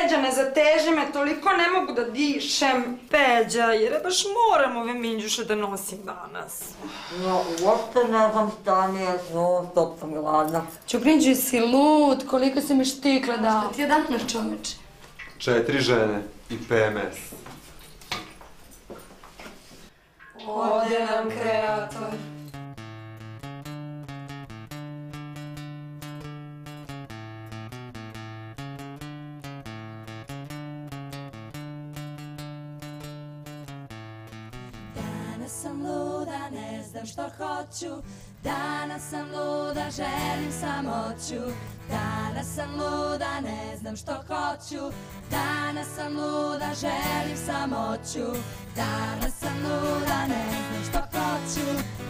Peđa, ne zateži me, toliko ne mogu da dišem. Peđa, jer ja baš moram ove minđuše da nosim danas. Ja uopšte ne znam šta mi je, stop sam gladna. Čuprinđu, si lud, koliko si mi štikle dao. Šta ti je danas, čoveče? 4 žene i PMS. Ovdje nam kreator. Danas sam luda, ne znam što hoću. Danas sam luda, želim samoću. Danas sam luda, ne znam što hoću. Danas sam luda, želim samoću. Danas sam luda, ne znam što hoću.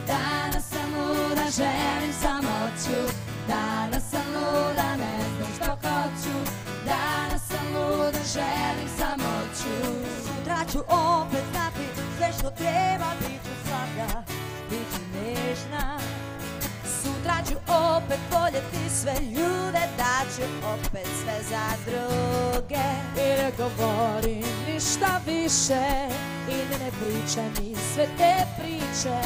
Danas sam luda, želim samoću. Danas sam luda, ne znam što hoću. Danas sam luda, želim samoću. Sutra ću opet znati sve što treba, bit ću slatka, bit ću nežna. Sutra ću opet voljeti sve ljude, da ću opet sve za druge. I ne govorim ništa više, i ne pričam mi sve te priče.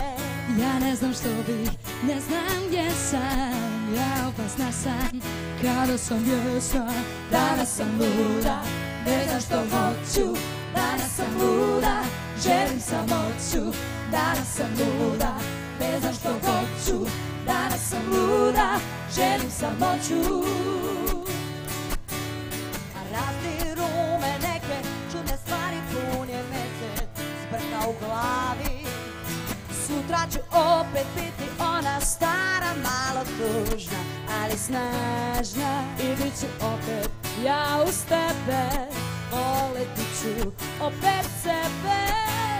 Ja ne znam što bih, ne znam gdje sam. Ja opasna sam, kada sam bijesna. Danas sam luda, ne znam što hoću. Danas sam luda, želim samoću. Danas sam luda, ne znam što hoću. Danas sam luda, želim samoću. Razdiru me neke čudne stvari, pun je mesec, zbrka u glavi. Sutra ću opet biti ona stara, malo tužna, ali snažna. I bit ću opet ja uz tebe, voleti ću opet sebe.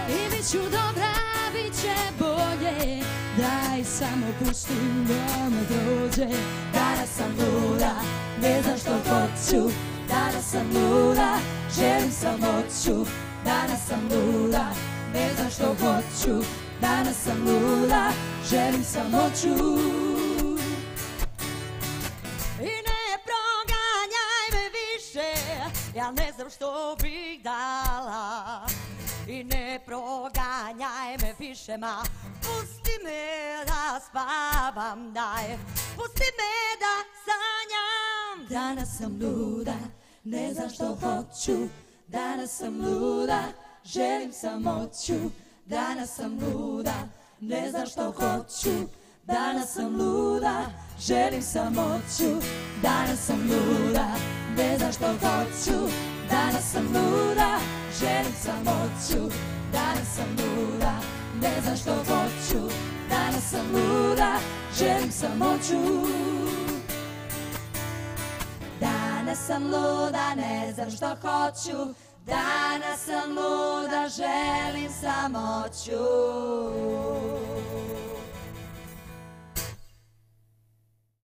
I bit ću dobra, bit će bolje, daj samo pustim da me dođe. Danas sam luda, ne znam što hoću. Danas sam luda, želim samoću. Danas sam luda, ne znam što hoću. Danas sam luda, želim samoću. I ne proganjaj me više, ja ne znam što bih dala. I ne proganjaj me više, ma pusti me da spavam, daj. Pusti me da sanjam. Danas sam luda, ne znam što hoću. Danas sam luda, želim samoću. Danas sam luda, ne znam što hoću. Danas sam luda, želim samoću. Danas sam luda, ne znam što hoću. Danas sam luda, želim samoću. Danas sam luda, ne znam što hoću. Danas sam luda, želim samoću. Danas sam luda, ne znam što hoću. Danas sam luda, želim samoću.